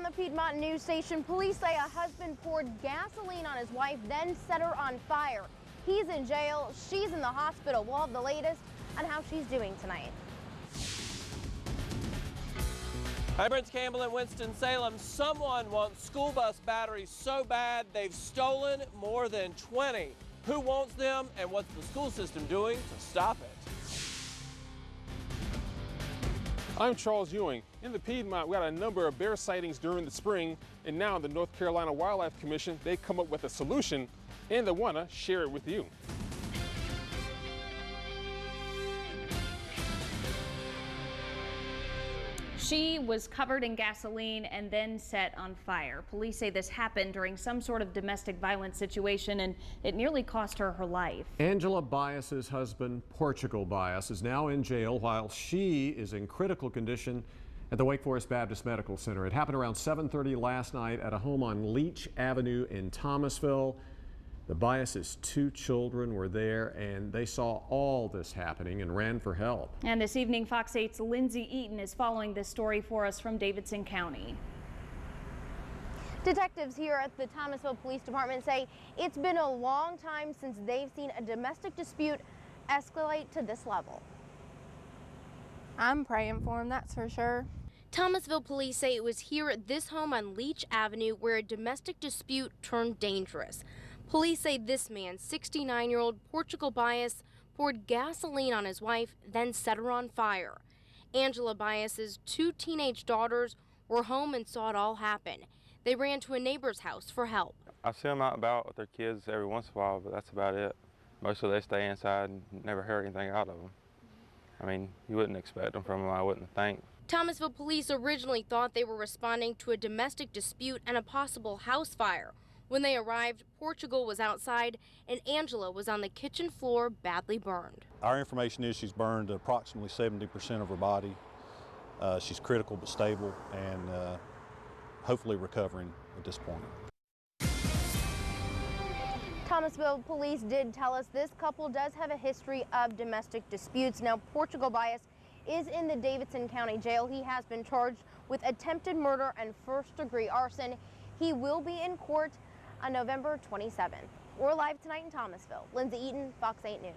the Piedmont news station, police say a husband poured gasoline on his wife, then set her on fire. He's in jail. She's in the hospital. We'll have the latest on how she's doing tonight. Hi, Brent Campbell in Winston-Salem. Someone wants school bus batteries so bad they've stolen more than 20. Who wants them, and what's the school system doing to stop it? I'm Charles Ewing. In the Piedmont, we got a number of bear sightings during the spring, and now the North Carolina Wildlife Commission, they come up with a solution, and they want to share it with you. She was covered in gasoline and then set on fire. Police say this happened during some sort of domestic violence situation, and it nearly cost her her life. Angela Bias's husband, Portugal Bias, is now in jail while she is in critical condition at the Wake Forest Baptist Medical Center. It happened around 7:30 last night at a home on Leach Avenue in Thomasville. The Bias's 2 children were there, and they saw all this happening and ran for help. And this evening, Fox 8's Lindsay Eaton is following this story for us from Davidson County. Detectives here at the Thomasville Police Department say it's been a long time since they've seen a domestic dispute escalate to this level. I'm praying for him, that's for sure. Thomasville police say it was here at this home on Leach Avenue where a domestic dispute turned dangerous. Police say this man, 69-year-old Portugal Bias, poured gasoline on his wife, then set her on fire. Angela Bias's 2 teenage daughters were home and saw it all happen. They ran to a neighbor's house for help. I see them out and about with their kids every once in a while, but that's about it. Mostly they stay inside and never hear anything out of them. I mean, you wouldn't expect them from them, I wouldn't think. Thomasville police originally thought they were responding to a domestic dispute and a possible house fire. When they arrived, Portugal was outside and Angela was on the kitchen floor badly burned. Our information is she's burned approximately 70% of her body. She's critical but stable and hopefully recovering at this point. Thomasville police did tell us this couple does have a history of domestic disputes. Now, Portugal Bias is in the Davidson County Jail. He has been charged with attempted murder and first-degree arson. He will be in court on November 27th. We're live tonight in Thomasville. Lindsay Eaton, Fox 8 News.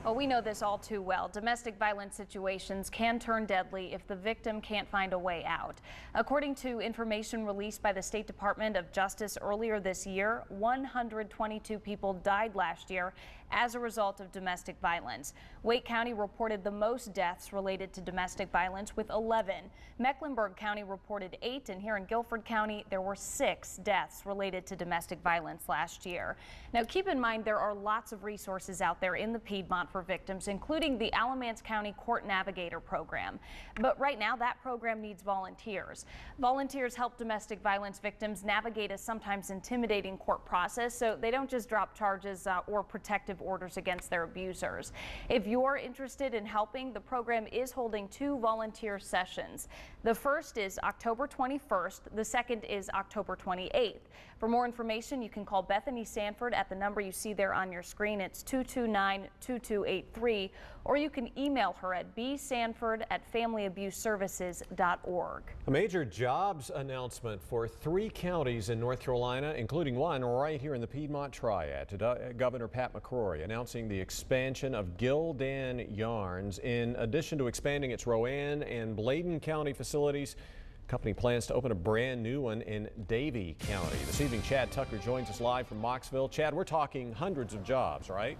Well, we know this all too well. Domestic violence situations can turn deadly if the victim can't find a way out. According to information released by the State Department of Justice earlier this year, 122 people died last year as a result of domestic violence. Wake County reported the most deaths related to domestic violence with 11. Mecklenburg County reported 8, and here in Guilford County there were 6 deaths related to domestic violence last year. Now keep in mind there are lots of resources out there in the Piedmont for victims, including the Alamance County Court Navigator program. But right now that program needs volunteers. Volunteers help domestic violence victims navigate a sometimes intimidating court process so they don't just drop charges or protective orders against their abusers. If you're interested in helping, the program is holding 2 volunteer sessions. The first is October 21st. The second is October 28th. For more information, you can call Bethany Sanford at the number you see there on your screen. It's 229-2283, or you can email her at bsanford@familyabuseservices.org. A major jobs announcement for 3 counties in North Carolina, including one right here in the Piedmont Triad. Governor Pat McCrory announcing the expansion of Gildan Yarns. In addition to expanding its Rowan and Bladen County facilities, the company plans to open a brand new one in Davie County. This evening, Chad Tucker joins us live from Mocksville. Chad, we're talking hundreds of jobs, right?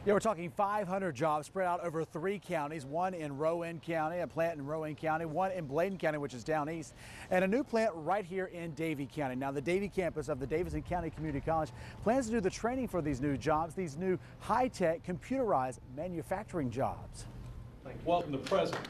Yeah, we're talking 500 jobs spread out over 3 counties, one in Rowan County, a plant in Rowan County, one in Bladen County, which is down east, and a new plant right here in Davie County. Now, the Davie campus of the Davidson County Community College plans to do the training for these new jobs, these new high-tech, computerized manufacturing jobs. Welcome to President.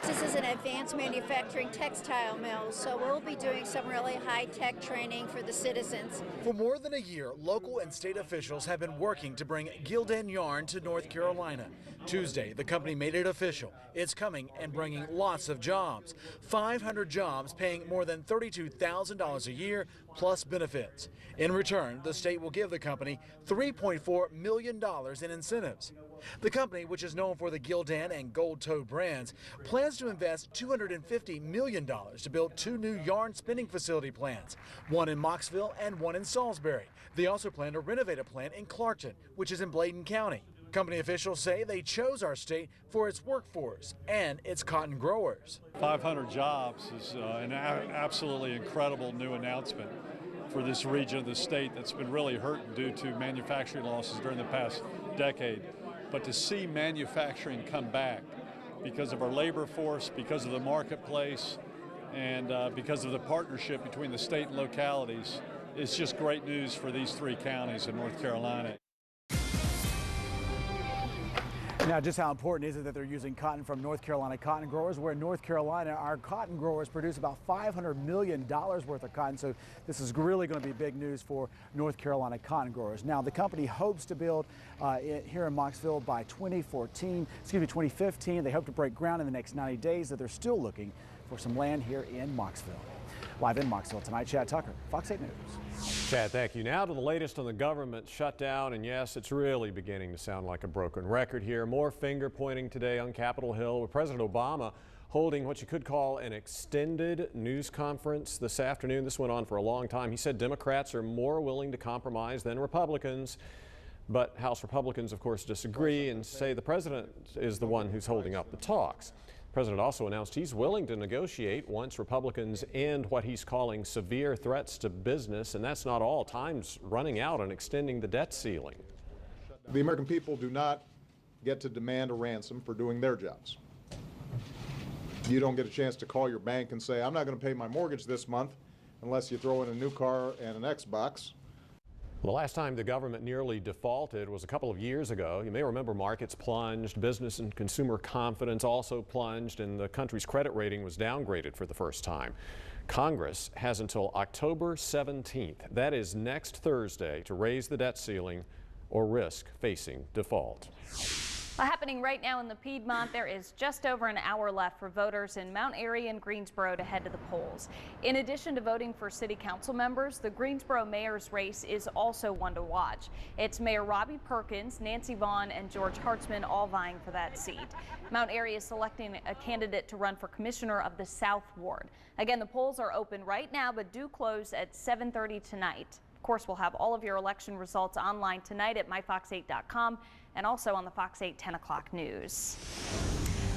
This is an advanced manufacturing textile mill, so we'll be doing some really high-tech training for the citizens. For more than a year, local and state officials have been working to bring Gildan Yarn to North Carolina. Tuesday, the company made it official. It's coming and bringing lots of jobs. 500 jobs paying more than $32,000 a year plus benefits. In return, the state will give the company $3.4 million in incentives. The company, which is known for the Gildan and Gold Toe brands, plans to invest $250 million to build 2 new yarn spinning facility plants, one in Mocksville and one in Salisbury. They also plan to renovate a plant in Clarkton, which is in Bladen County. Company officials say they chose our state for its workforce and its cotton growers. 500 jobs is an absolutely incredible new announcement for this region of the state that's been really hurt due to manufacturing losses during the past decade. But to see manufacturing come back because of our labor force, because of the marketplace, and because of the partnership between the state and localities, it's just great news for these 3 counties in North Carolina. Now, just how important is it that they're using cotton from North Carolina cotton growers? Where in North Carolina, our cotton growers produce about $500 million worth of cotton. So this is really going to be big news for North Carolina cotton growers. Now, the company hopes to build here in Mocksville by 2015. They hope to break ground in the next 90 days, that they're still looking for some land here in Mocksville. Live in Mocksville tonight, Chad Tucker, Fox 8 News. Chad, thank you. Now to the latest on the government shutdown, and yes, it's really beginning to sound like a broken record here. More finger pointing today on Capitol Hill with President Obama holding what you could call an extended news conference this afternoon. This went on for a long time. He said Democrats are more willing to compromise than Republicans, but House Republicans, of course, disagree and say the president is the one who's holding up the talks. The president also announced he's willing to negotiate once Republicans end what he's calling severe threats to business, and that's not all. Time's running out on extending the debt ceiling. The American people do not get to demand a ransom for doing their jobs. You don't get a chance to call your bank and say, I'm not going to pay my mortgage this month unless you throw in a new car and an Xbox. The last time the government nearly defaulted was a couple of years ago. You may remember markets plunged, business and consumer confidence also plunged, and the country's credit rating was downgraded for the first time. Congress has until October 17th, that is next Thursday, to raise the debt ceiling or risk facing default. Happening right now in the Piedmont, there is just over an hour left for voters in Mount Airy and Greensboro to head to the polls. In addition to voting for city council members, the Greensboro mayor's race is also one to watch. It's Mayor Robbie Perkins, Nancy Vaughn, and George Hartzman all vying for that seat. Mount Airy is selecting a candidate to run for commissioner of the South Ward. Again, the polls are open right now, but do close at 7:30 tonight. Of course, we'll have all of your election results online tonight at myfox8.com and also on the Fox 8 10 o'clock news.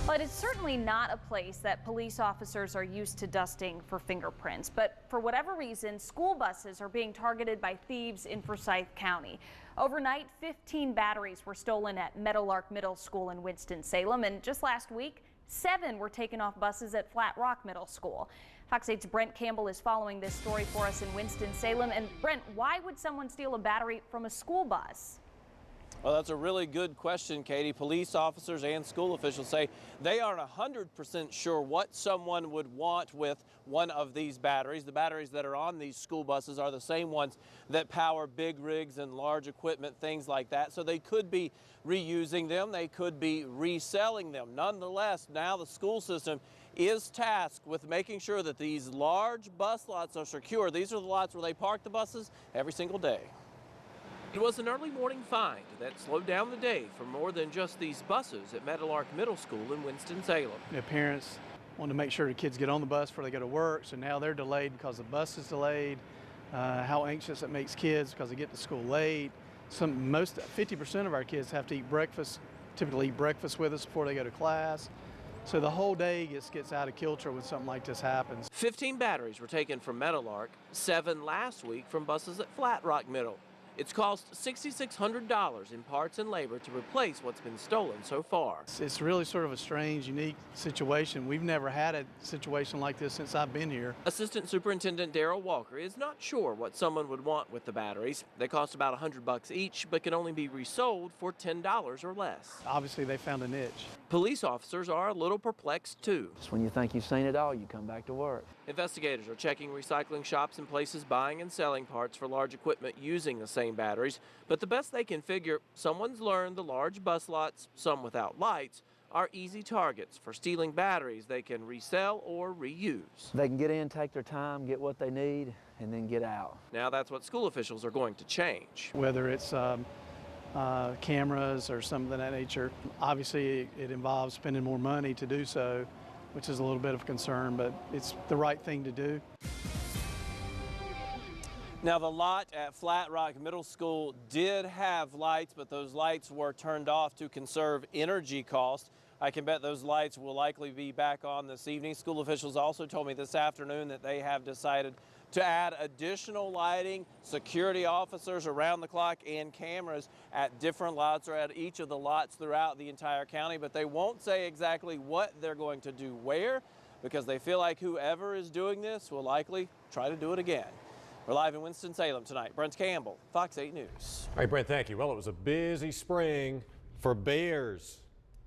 But it's certainly not a place that police officers are used to dusting for fingerprints. But for whatever reason, school buses are being targeted by thieves in Forsyth County. Overnight, 15 batteries were stolen at Meadowlark Middle School in Winston-Salem, and just last week, 7 were taken off buses at Flat Rock Middle School. Fox 8's Brent Campbell is following this story for us in Winston-Salem. And Brent, why would someone steal a battery from a school bus? Well, that's a really good question, Katie. Police officers and school officials say they aren't 100% sure what someone would want with one of these batteries. The batteries that are on these school buses are the same ones that power big rigs and large equipment, things like that. So they could be reusing them. They could be reselling them. Nonetheless, now the school system is tasked with making sure that these large bus lots are secure. These are the lots where they park the buses every single day. It was an early morning find that slowed down the day for more than just these buses at Meadowlark Middle School in Winston-Salem. The parents want to make sure the kids get on the bus before they go to work, so now they're delayed because the bus is delayed. How anxious it makes kids because they get to school late. 50% of our kids have to eat breakfast, typically eat breakfast with us before they go to class. So the whole day gets out of kilter when something like this happens. 15 batteries were taken from Meadowlark, 7 last week from buses at Flat Rock Middle. It's cost $6,600 in parts and labor to replace what's been stolen so far. It's really sort of a strange, unique situation. We've never had a situation like this since I've been here. Assistant Superintendent Darrell Walker is not sure what someone would want with the batteries. They cost about $100 each, but can only be resold for $10 or less. Obviously, they found a niche. Police officers are a little perplexed, too. Just when you think you've seen it all, you come back to work. Investigators are checking recycling shops and places buying and selling parts for large equipment using the same batteries, but the best they can figure, someone's learned the large bus lots, some without lights, are easy targets for stealing batteries they can resell or reuse. They can get in, take their time, get what they need, and then get out. Now that's what school officials are going to change. Whether it's cameras or something of that nature, obviously it involves spending more money to do so. which is a little bit of concern, but it's the right thing to do. Now, the lot at Flat Rock Middle School did have lights, but those lights were turned off to conserve energy costs. I can bet those lights will likely be back on this evening. School officials also told me this afternoon that they have decided to add additional lighting, security officers around the clock, and cameras at different lots or at each of the lots throughout the entire county. But they won't say exactly what they're going to do where, because they feel like whoever is doing this will likely try to do it again. We're live in Winston-Salem tonight. Brent Campbell, Fox 8 News. All right, Brent, thank you. Well, it was a busy spring for bears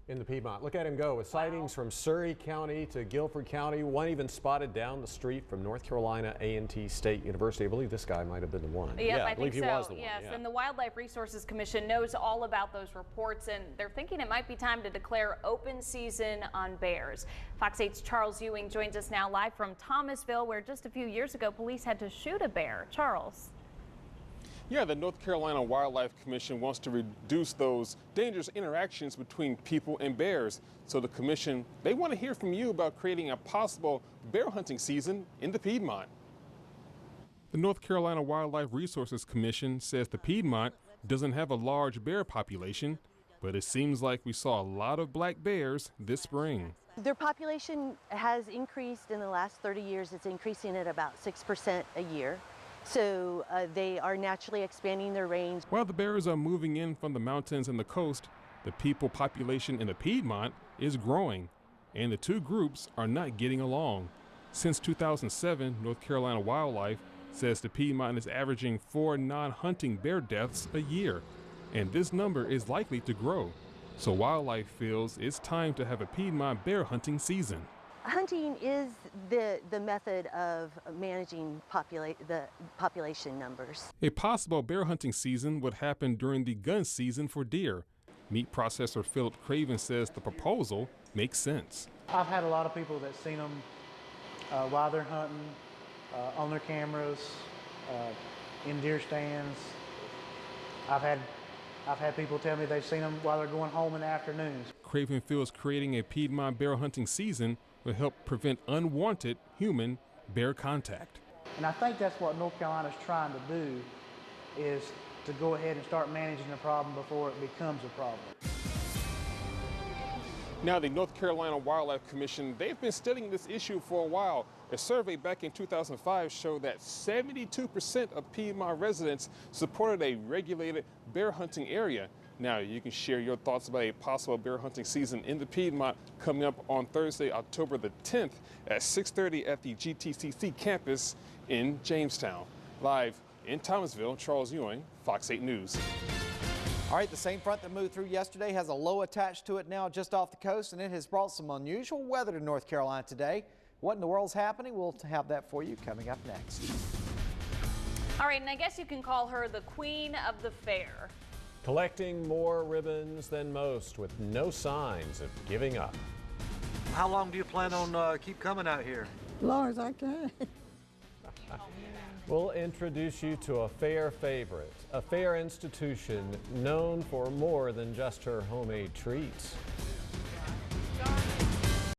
in the Piedmont. Look at him go with sightings from Surrey County to Guilford County. One even spotted down the street from North Carolina A&T State University. I believe this guy might have been the one. Yep, I believe think he so. was the one. Yes, yeah. and the Wildlife Resources Commission knows all about those reports, and they're thinking it might be time to declare open season on bears. Fox 8's Charles Ewing joins us now live from Thomasville, where just a few years ago police had to shoot a bear. Charles. Yeah, the North Carolina Wildlife Commission wants to reduce those dangerous interactions between people and bears. So the commission, they want to hear from you about creating a possible bear hunting season in the Piedmont. The North Carolina Wildlife Resources Commission says the Piedmont doesn't have a large bear population, but it seems like we saw a lot of black bears this spring. Their population has increased in the last 30 years. It's increasing at about 6% a year. So they are naturally expanding their range. While the bears are moving in from the mountains and the coast, the people population in the Piedmont is growing, and the two groups are not getting along. Since 2007, North Carolina Wildlife says the Piedmont is averaging 4 non-hunting bear deaths a year, and this number is likely to grow. So Wildlife feels it's time to have a Piedmont bear hunting season. Hunting is the method of managing the population numbers. A possible bear hunting season would happen during the gun season for deer. Meat processor Philip Craven says the proposal makes sense. I've had a lot of people that seen them while they're hunting, on their cameras, in deer stands. I've had people tell me they've seen them while they're going home in the afternoons. Craven feels creating a Piedmont bear hunting season will help prevent unwanted human bear contact. And I think that's what North Carolina's trying to do, is to go ahead and start managing the problem before it becomes a problem. Now, the North Carolina Wildlife Commission, they've been studying this issue for a while. A survey back in 2005 showed that 72% of Piedmont residents supported a regulated bear hunting area. Now, you can share your thoughts about a possible bear hunting season in the Piedmont coming up on Thursday, October the 10th at 6:30 at the GTCC campus in Jamestown. Live in Thomasville, Charles Ewing, Fox 8 News. All right, the same front that moved through yesterday has a low attached to it now just off the coast, and it has brought some unusual weather to North Carolina today. What in the world's happening? We'll have that for you coming up next. All right, and I guess you can call her the queen of the fair. Collecting more ribbons than most with no signs of giving up. How long do you plan on keep coming out here? As long as I can. We'll introduce you to a fair favorite, a fair institution known for more than just her homemade treats.